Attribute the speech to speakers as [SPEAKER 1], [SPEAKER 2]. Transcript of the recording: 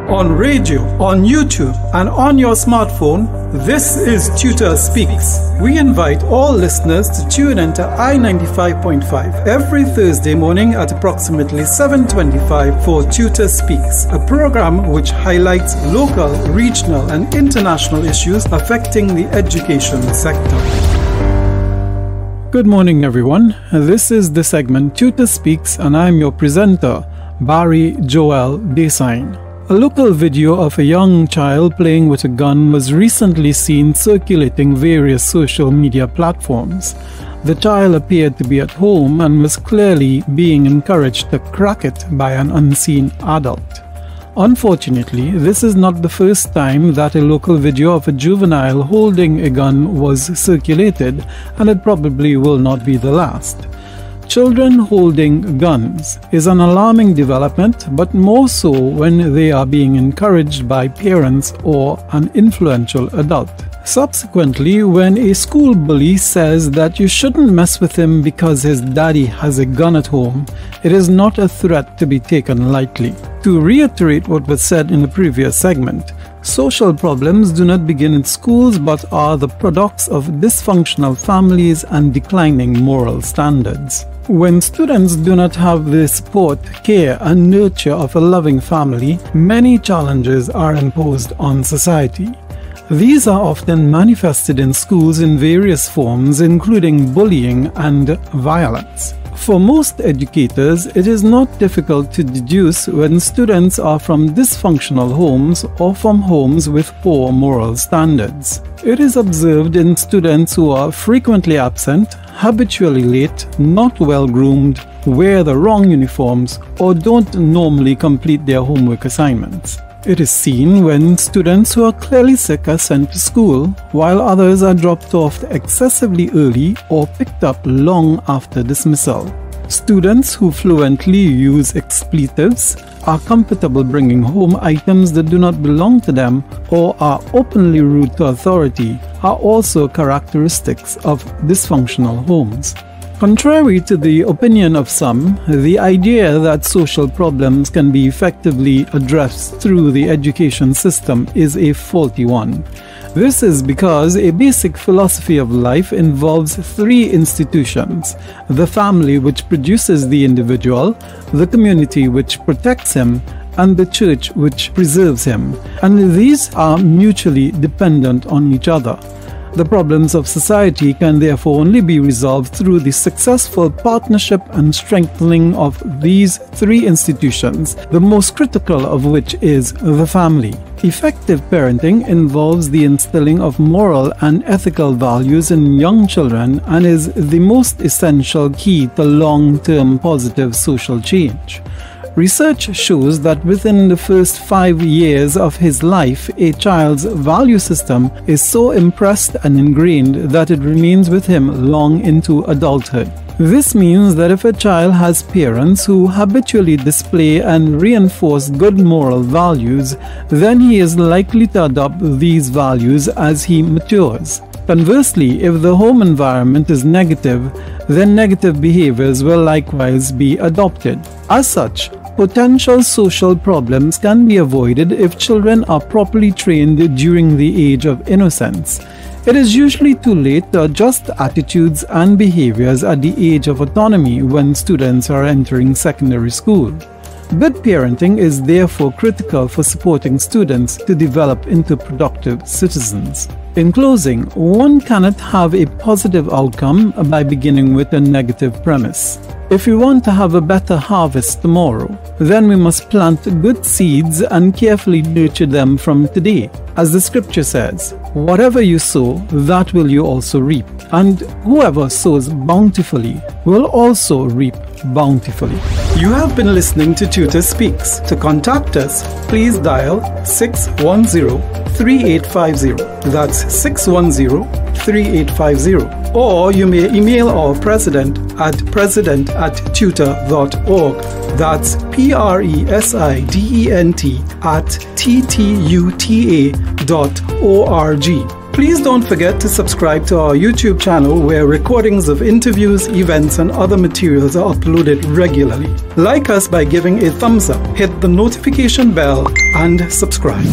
[SPEAKER 1] on radio, on YouTube, and on your smartphone. This is TTUTA Speaks. We invite all listeners to tune into I-95.5 every Thursday morning at approximately 7:25 for TTUTA Speaks, a program which highlights local, regional, and international issues affecting the education sector. Good morning, everyone. This is the segment TTUTA Speaks, and I'm your presenter, Barry Joel Desaine. A local video of a young child playing with a gun was recently seen circulating various social media platforms. The child appeared to be at home and was clearly being encouraged to crack it by an unseen adult. Unfortunately, this is not the first time that a local video of a juvenile holding a gun was circulated, and it probably will not be the last. Children holding guns is an alarming development, but more so when they are being encouraged by parents or an influential adult. Subsequently, when a school bully says that you shouldn't mess with him because his daddy has a gun at home, it is not a threat to be taken lightly. To reiterate what was said in the previous segment, social problems do not begin in schools but are the products of dysfunctional families and declining moral standards. When students do not have the support, care, and nurture of a loving family, many challenges are imposed on society. These are often manifested in schools in various forms, including bullying and violence. For most educators, it is not difficult to deduce when students are from dysfunctional homes or from homes with poor moral standards. It is observed in students who are frequently absent, habitually late, not well groomed, wear the wrong uniforms, or don't normally complete their homework assignments. It is seen when students who are clearly sick are sent to school, while others are dropped off excessively early or picked up long after dismissal. Students who fluently use expletives, are comfortable bringing home items that do not belong to them, or are openly rude to authority are also characteristics of dysfunctional homes. Contrary to the opinion of some, the idea that social problems can be effectively addressed through the education system is a faulty one. This is because a basic philosophy of life involves three institutions: the family, which produces the individual, the community, which protects him, and the church, which preserves him. And these are mutually dependent on each other. The problems of society can therefore only be resolved through the successful partnership and strengthening of these three institutions, the most critical of which is the family. Effective parenting involves the instilling of moral and ethical values in young children and is the most essential key to long-term positive social change. Research shows that within the first 5 years of his life, a child's value system is so impressed and ingrained that it remains with him long into adulthood. This means that if a child has parents who habitually display and reinforce good moral values, then he is likely to adopt these values as he matures. Conversely, if the home environment is negative, then negative behaviors will likewise be adopted. As such, potential social problems can be avoided if children are properly trained during the age of innocence. It is usually too late to adjust attitudes and behaviors at the age of autonomy when students are entering secondary school. Good parenting is therefore critical for supporting students to develop into productive citizens. In closing, one cannot have a positive outcome by beginning with a negative premise. If we want to have a better harvest tomorrow, then we must plant good seeds and carefully nurture them from today. As the scripture says, whatever you sow, that will you also reap. And whoever sows bountifully will also reap bountifully. You have been listening to TTUTA Speaks. To contact us, please dial 610-3850. That's 610-3850. Or you may email our president at president@tuta.org. That's president@ttuta.org. Please don't forget to subscribe to our YouTube channel where recordings of interviews, events, and other materials are uploaded regularly. Like us by giving a thumbs up, hit the notification bell, and subscribe.